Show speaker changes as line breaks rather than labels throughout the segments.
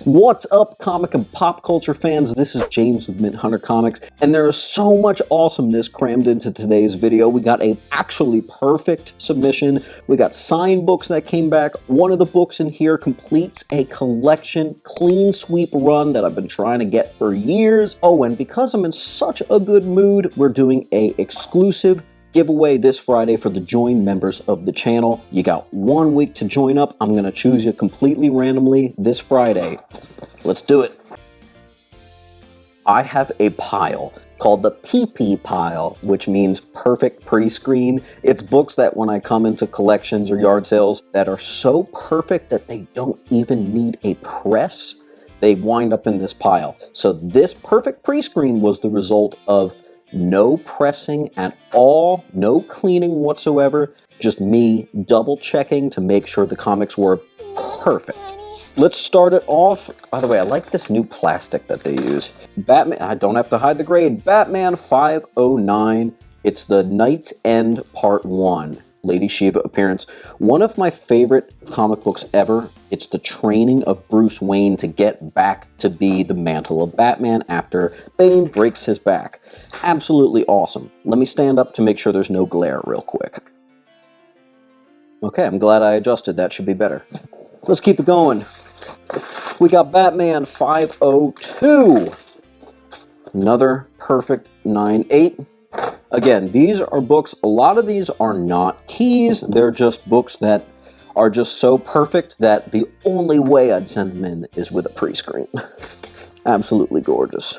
What's up, comic and pop culture fans? This is James with Mint Hunter Comics, and there is so much awesomeness crammed into today's video. We got an actually perfect submission. We got signed books that came back. One of the books in here completes a collection clean sweep run that I've been trying to get for years. Oh, and because I'm in such a good mood, we're doing a exclusive giveaway this Friday for the join members of the channel. You got 1 week to join up. I'm going to choose you completely randomly this Friday. Let's do it. I have a pile called the PP pile, which means perfect pre-screen. It's books that when I come into collections or yard sales that are so perfect that they don't even need a press, they wind up in this pile. So this perfect pre-screen was the result of no pressing at all, no cleaning whatsoever, just me double checking to make sure the comics were perfect. Let's start it off. By the way, I like this new plastic that they use. Batman, I don't have to hide the grade. Batman 509. It's the Knight's End Part 1. Lady Shiva appearance. One of my favorite comic books ever. It's the training of Bruce Wayne to get back to be the mantle of Batman after Bane breaks his back. Absolutely awesome. Let me stand up to make sure there's no glare real quick. Okay, I'm glad I adjusted. That should be better. Let's keep it going. We got Batman 502. Another perfect 9/8. Again, these are books, a lot of these are not keys, they're just books that are just so perfect that the only way I'd send them in is with a pre-screen. Absolutely gorgeous.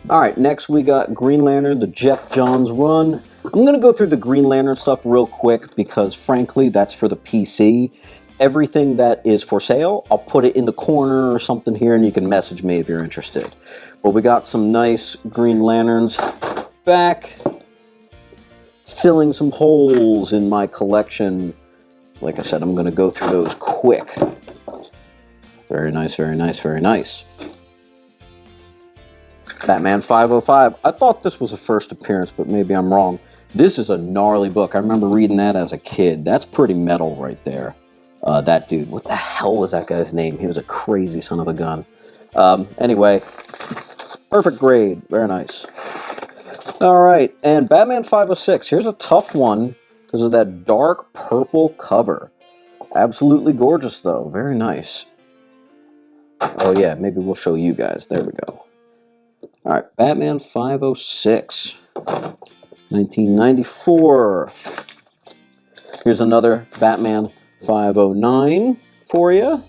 Alright, next we got Green Lantern, the Jeff Johns run. I'm going to go through the Green Lantern stuff real quick because frankly that's for the PC. Everything that is for sale, I'll put it in the corner or something here and you can message me if you're interested. But we got some nice Green Lanterns back, filling some holes in my collection. Like I said, I'm going to go through those quick. Very nice, very nice, very nice. Batman 505. I thought this was a first appearance, but maybe I'm wrong. This is a gnarly book. I remember reading that as a kid. That's pretty metal right there. That dude, what the hell was that guy's name? He was a crazy son of a gun. Anyway, perfect grade. Very nice. All right, and Batman 506. Here's a tough one because of that dark purple cover. Absolutely gorgeous, though. Very nice. Oh, yeah, maybe we'll show you guys. There we go. All right, Batman 506. 1994. Here's another Batman 509 for you.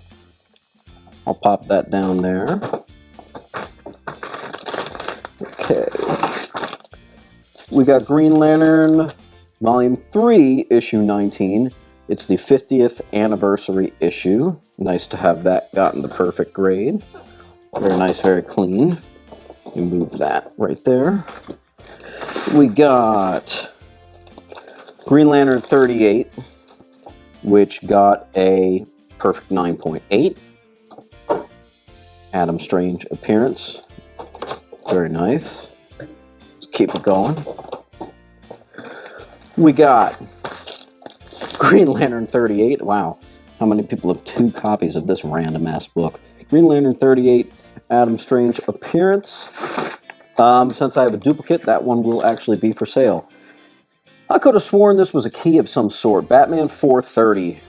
I'll pop that down there. Okay. We got Green Lantern Volume 3, Issue 19. It's the 50th anniversary issue. Nice to have that gotten the perfect grade. Very nice, very clean. You move that right there. We got Green Lantern 38, which got a perfect 9.8. Adam Strange appearance. Very nice. Let's keep it going. We got Green Lantern 38. Wow. How many people have 2 copies of this random ass book? Green Lantern 38, Adam Strange appearance. Since I have a duplicate, that one will actually be for sale. I could have sworn this was a key of some sort. Batman 430,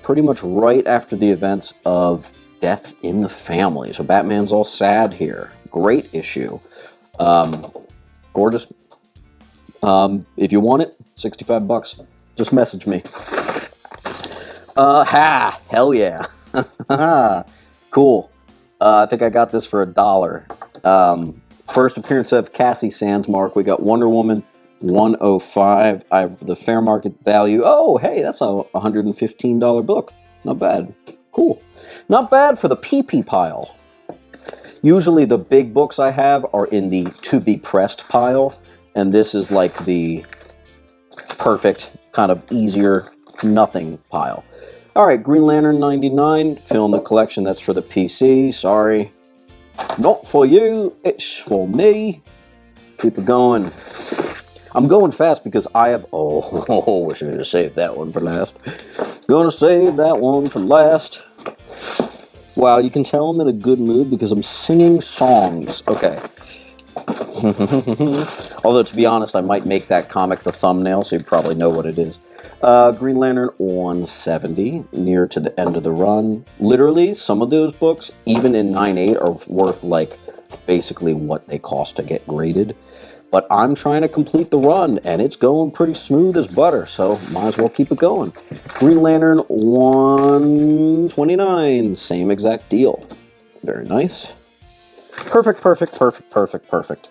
pretty much right after the events of Death in the Family. So Batman's all sad here. Great issue. Gorgeous. If you want it, 65 bucks. Just message me. Hell yeah. Cool. I think I got this for $1. First appearance of Cassie Sandsmark. We got Wonder Woman 105. I have the fair market value. Oh, hey, that's a $115 book. Not bad. Cool. Not bad for the PP pile. Usually the big books I have are in the to be pressed pile, and this is like the perfect kind of easier nothing pile. All right, Green Lantern 99, fill in the collection. That's for the PC. Sorry. Not for you, it's for me. Keep it going. I'm going fast because I have... Oh, we should have saved that one for last. Gonna save that one for last. Wow, you can tell I'm in a good mood because I'm singing songs. Okay. Although, to be honest, I might make that comic the thumbnail, so you probably know what it is. Green Lantern 170, near to the end of the run. Literally, some of those books, even in 9.8, are worth, like, basically what they cost to get graded. But I'm trying to complete the run, and it's going pretty smooth as butter, so might as well keep it going. Green Lantern 129, same exact deal. Very nice. Perfect, perfect, perfect, perfect, perfect.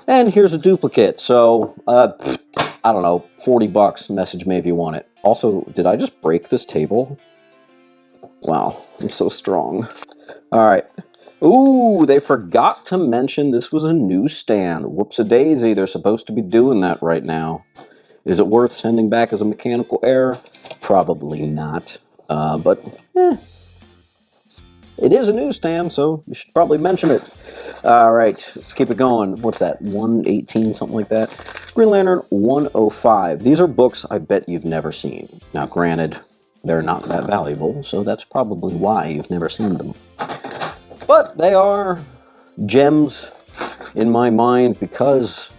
And here's a duplicate, so, I don't know, 40 bucks, message me if you want it. Also, did I just break this table? Wow, I'm so strong. All right. Ooh, they forgot to mention this was a newsstand. Whoops-a-daisy, they're supposed to be doing that right now. Is it worth sending back as a mechanical error? Probably not, but, it is a newsstand, so you should probably mention it. All right, let's keep it going. What's that, 118, something like that? Green Lantern 105. These are books I bet you've never seen. Now, granted, they're not that valuable, so that's probably why you've never seen them. But they are gems in my mind because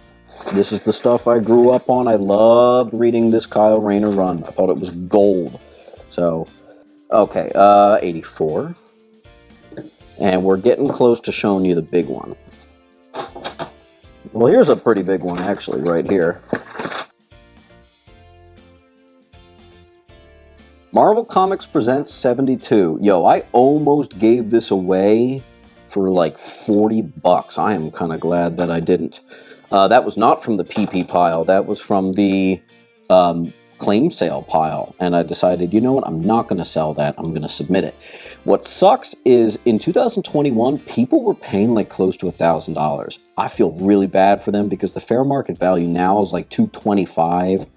this is the stuff I grew up on. I loved reading this Kyle Rayner run. I thought it was gold. So, okay, 84. And we're getting close to showing you the big one. Well, here's a pretty big one, actually, right here. Marvel Comics presents 72. Yo, I almost gave this away for like 40 bucks. I am kind of glad that I didn't. That was not from the PP pile. That was from the claim sale pile. And I decided, you know what? I'm not going to sell that. I'm going to submit it. What sucks is in 2021, people were paying like close to $1,000. I feel really bad for them because the fair market value now is like $225.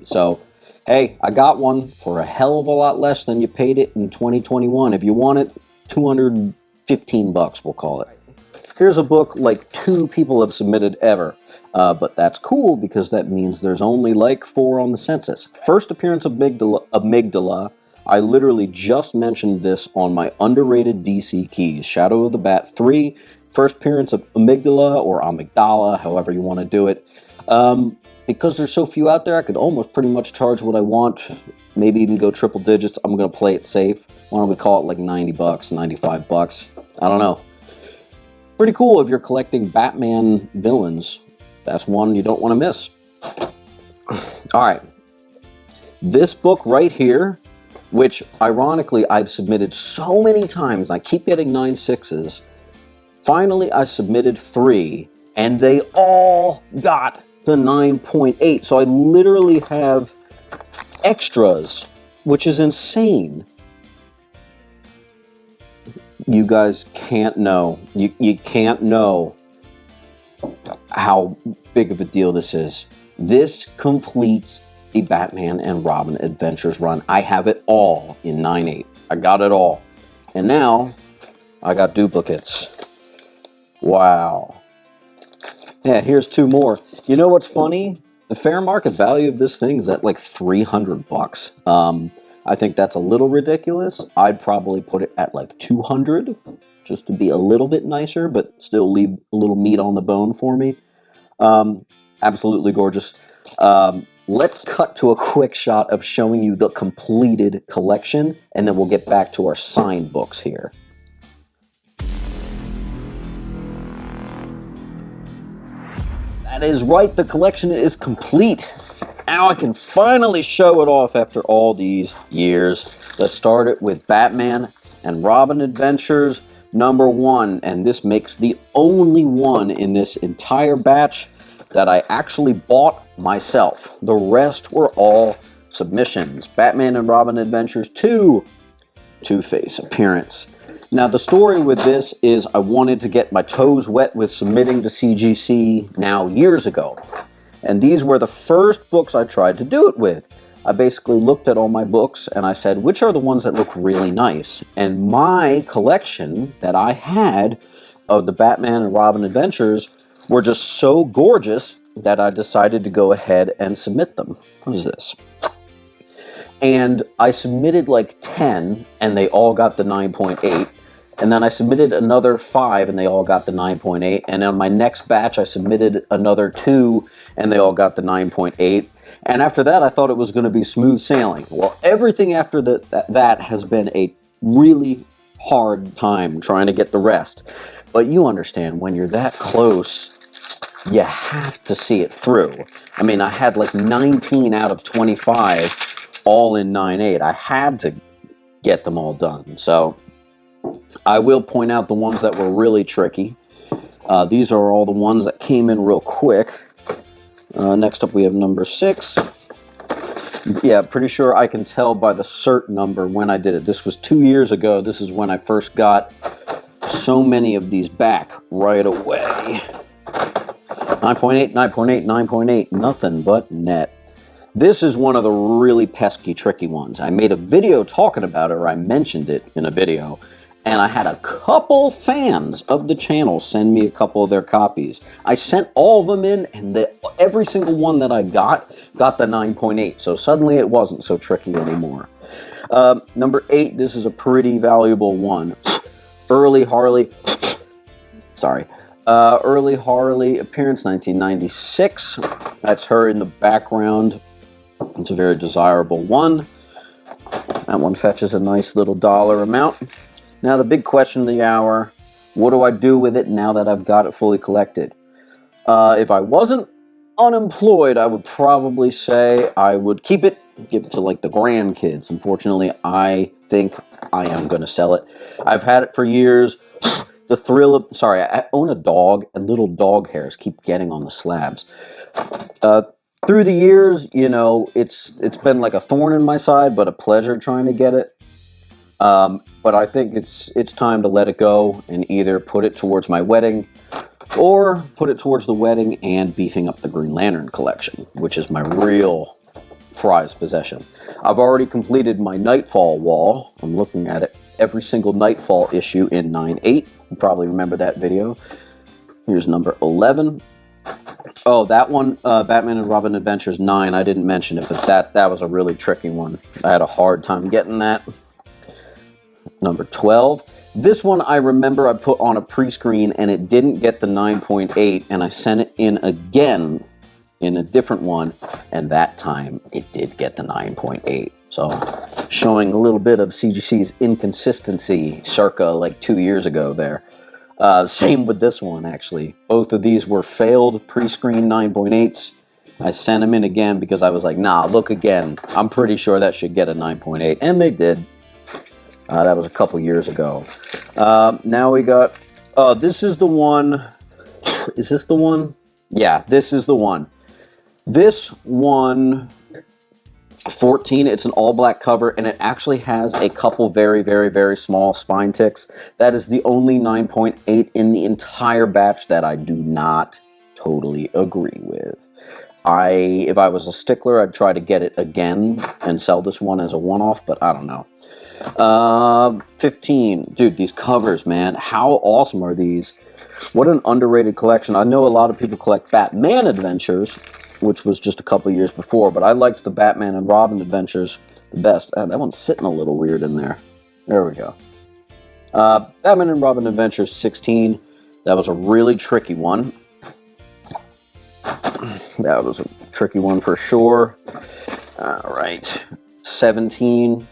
So, hey, I got one for a hell of a lot less than you paid it in 2021. If you want it, 215 bucks, we'll call it. Here's a book like 2 people have submitted ever. But that's cool because that means there's only like 4 on the census. First appearance of Amygdala. I literally just mentioned this on my underrated DC Keys. Shadow of the Bat 3. First appearance of Amygdala or Amygdala, however you want to do it. Because there's so few out there, I could almost pretty much charge what I want. Maybe even go triple digits. I'm going to play it safe. Why don't we call it like 90 bucks, 95 bucks? I don't know. Pretty cool if you're collecting Batman villains. That's one you don't want to miss. All right. This book right here, which ironically I've submitted so many times, I keep getting 9.6s. Finally, I submitted 3, and they all got the 9.8. So I literally have extras, which is insane. You guys can't know. You can't know how big of a deal this is. This completes the Batman and Robin Adventures run. I have it all in 9.8. I got it all. And now I got duplicates. Wow. Yeah, here's 2 more. You know what's funny? The fair market value of this thing is at like 300 bucks. I think that's a little ridiculous. I'd probably put it at like 200 just to be a little bit nicer, but still leave a little meat on the bone for me. Absolutely gorgeous. Let's cut to a quick shot of showing you the completed collection, and then we'll get back to our signed books here. That is right, the collection is complete. Now I can finally show it off after all these years. Let's start it with Batman and Robin Adventures #1, and this makes the only one in this entire batch that I actually bought myself. The rest were all submissions. Batman and Robin Adventures 2, Two-Face appearance. Now the story with this is I wanted to get my toes wet with submitting to CGC now years ago. And these were the first books I tried to do it with. I basically looked at all my books and I said, which are the ones that look really nice? And my collection that I had of the Batman and Robin Adventures were just so gorgeous that I decided to go ahead and submit them. What is this? And I submitted like 10 and they all got the 9.8. And then I submitted another 5, and they all got the 9.8. And on my next batch, I submitted another 2, and they all got the 9.8. And after that, I thought it was going to be smooth sailing. Well, everything after that has been a really hard time trying to get the rest. But you understand, when you're that close, you have to see it through. I mean, I had like 19 out of 25 all in 9.8. I had to get them all done. So I will point out the ones that were really tricky. These are all the ones that came in real quick. Next up we have number 6. Yeah, pretty sure I can tell by the cert number when I did it. This was 2 years ago. This is when I first got so many of these back right away. 9.8, 9.8, 9.8, nothing but net. This is one of the really pesky, tricky ones. I made a video talking about it, or I mentioned it in a video, and I had a couple fans of the channel send me a couple of their copies. I sent all of them in, and every single one that I got the 9.8, so suddenly it wasn't so tricky anymore. Number 8, this is a pretty valuable one. Early Harley, Early Harley appearance, 1996. That's her in the background. It's a very desirable one. That one fetches a nice little dollar amount. Now the big question of the hour, what do I do with it now that I've got it fully collected? If I wasn't unemployed, I would probably say I would keep it, give it to like the grandkids. Unfortunately, I think I am going to sell it. I've had it for years. The thrill of, I own a dog, and little dog hairs keep getting on the slabs. Through the years, you know, it's been like a thorn in my side, but a pleasure trying to get it. But I think it's time to let it go and either put it towards my wedding or put it towards the wedding and beefing up the Green Lantern collection, which is my real prized possession. I've already completed my Nightfall wall. I'm looking at it. Every single Nightfall issue in 9.8. You probably remember that video. Here's number 11. Oh, that one, Batman and Robin Adventures 9. I didn't mention it, but that was a really tricky one. I had a hard time getting that. Number 12. This one I remember I put on a pre-screen and it didn't get the 9.8, and I sent it in again in a different one, and that time it did get the 9.8. So showing a little bit of CGC's inconsistency circa like 2 years ago there. Same with this one, actually. Both of these were failed pre-screen 9.8s. I sent them in again because I was like, nah, look again. I'm pretty sure that should get a 9.8, and they did. That was a couple years ago. Now we got, this is the one. Is this the one? Yeah, this is the one. This one, 14, it's an all-black cover, and it actually has a couple very, very, very small spine ticks. That is the only 9.8 in the entire batch that I do not totally agree with. If I was a stickler, I'd try to get it again and sell this one as a one-off, but I don't know. 15. Dude, these covers, man. How awesome are these? What an underrated collection. I know a lot of people collect Batman Adventures, which was just a couple years before, but I liked the Batman and Robin Adventures the best. That one's sitting a little weird in there. There we go. Batman and Robin Adventures 16. That was a really tricky one. That was a tricky one for sure. All right. 17.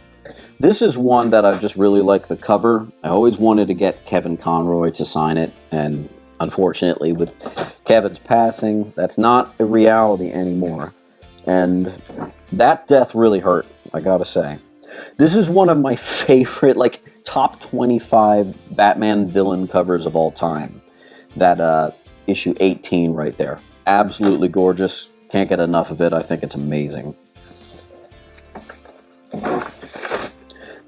This is one that I just really like the cover. I always wanted to get Kevin Conroy to sign it, and unfortunately with Kevin's passing, that's not a reality anymore. And that death really hurt, I gotta say. This is one of my favorite, like, top 25 Batman villain covers of all time. That issue 18 right there. Absolutely gorgeous. Can't get enough of it. I think it's amazing.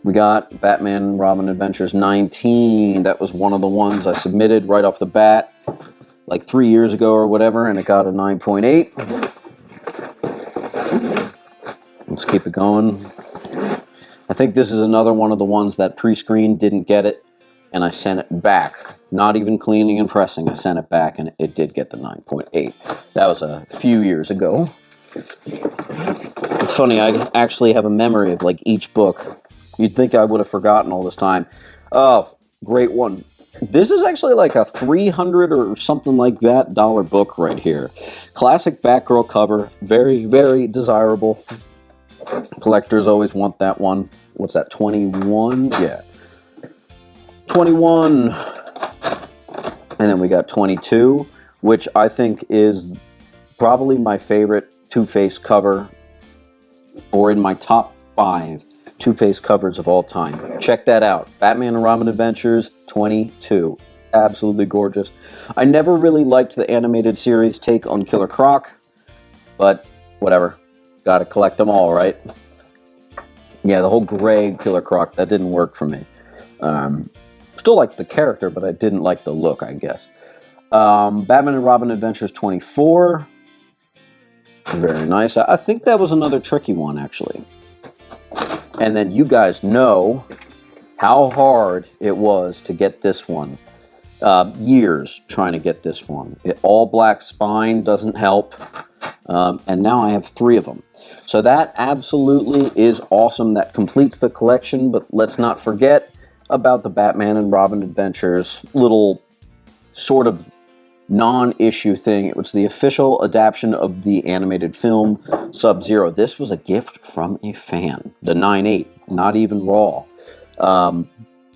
We got Batman and Robin Adventures 19. That was one of the ones I submitted right off the bat, like 3 years ago or whatever, and it got a 9.8. Let's keep it going. I think this is another one of the ones that pre-screen didn't get it, and I sent it back. Not even cleaning and pressing, I sent it back, and it did get the 9.8. That was a few years ago. It's funny, I actually have a memory of like each book. You'd think I would have forgotten all this time. Oh, Great one. This is actually like a $300 or something like that book right here. Classic Batgirl cover. Very, very desirable. Collectors always want that one. What's that, 21? Yeah. 21. And then we got 22, which I think is probably my favorite Two-Face cover, or in my top 5 Two-Face covers of all time. Check that out. Batman and Robin Adventures 22. Absolutely gorgeous. I never really liked the animated series take on Killer Croc, but whatever. Gotta collect them all, right? Yeah, the whole gray Killer Croc, that didn't work for me. Still liked the character, but I didn't like the look, I guess. Batman and Robin Adventures 24. Very nice. I think that was another tricky one, actually. And then you guys know how hard it was to get this one. Years trying to get this one. All black spine doesn't help. And now I have 3 of them. So that absolutely is awesome. That completes the collection, but let's not forget about the Batman and Robin Adventures little sort of non-issue thing. It was the official adaptation of the animated film Sub-Zero. This was a gift from a fan. The 9.8, not even raw.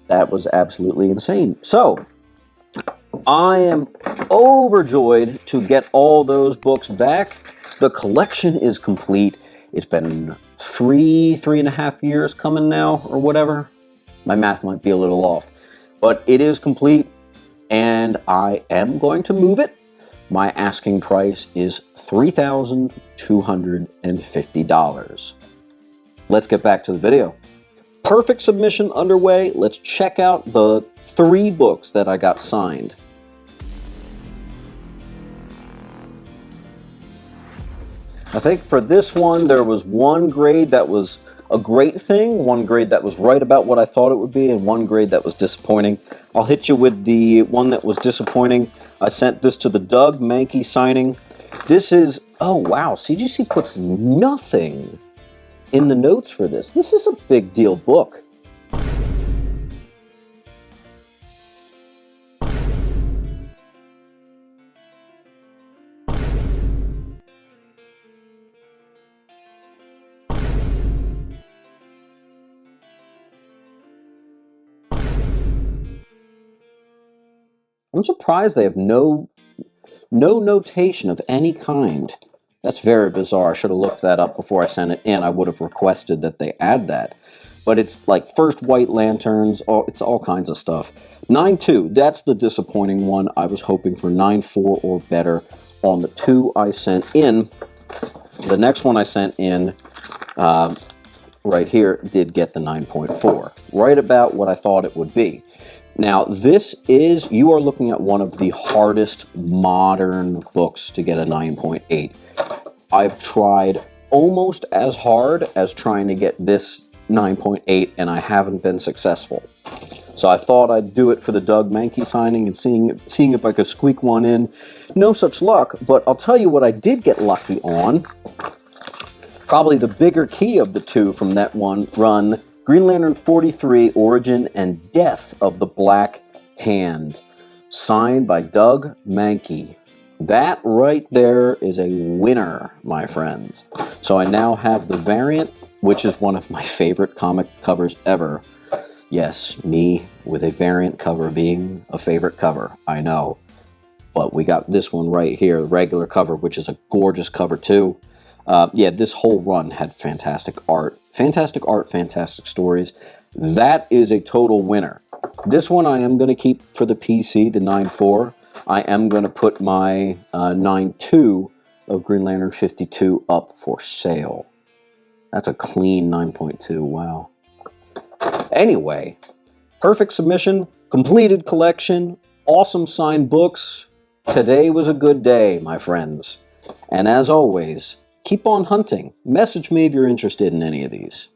That was absolutely insane. So, I am overjoyed to get all those books back. The collection is complete. It's been 3.5 years coming now, or whatever. My math might be a little off. But it is complete, and I am going to move it. My asking price is $3,250. Let's get back to the video. Perfect submission underway. Let's check out the 3 books that I got signed. I think for this one, there was one grade that was a great thing, one grade that was right about what I thought it would be, and one grade that was disappointing. I'll hit you with the one that was disappointing. I sent this to the Doug Mankey signing. This is, oh wow, CGC puts nothing in the notes for this. This is a big deal book. I'm surprised they have no notation of any kind. That's very bizarre. I should have looked that up before I sent it in. I would have requested that they add that. But it's like first white lanterns, it's all kinds of stuff. 9.2, that's the disappointing one. I was hoping for 9.4 or better on the 2 I sent in. The next one I sent in, right here, did get the 9.4. Right about what I thought it would be. Now, this is, you are looking at one of the hardest modern books to get a 9.8. I've tried almost as hard as trying to get this 9.8, and I haven't been successful. So I thought I'd do it for the Doug Mankey signing and seeing if I could squeak one in. No such luck, but I'll tell you what I did get lucky on. Probably the bigger key of the 2 from that one run, Green Lantern 43, Origin and Death of the Black Hand, signed by Doug Mankey. That right there is a winner, my friends. So I now have the variant, which is one of my favorite comic covers ever. Yes, me with a variant cover being a favorite cover, I know. But we got this one right here, the regular cover, which is a gorgeous cover too. Yeah, this whole run had fantastic art, fantastic stories. That is a total winner. This one I am going to keep for the PC, the 9.4. I am going to put my 9.2 of Green Lantern 52 up for sale. That's a clean 9.2, wow. Anyway, perfect submission, completed collection, awesome signed books. Today was a good day, my friends. And as always, keep on hunting. Message me if you're interested in any of these.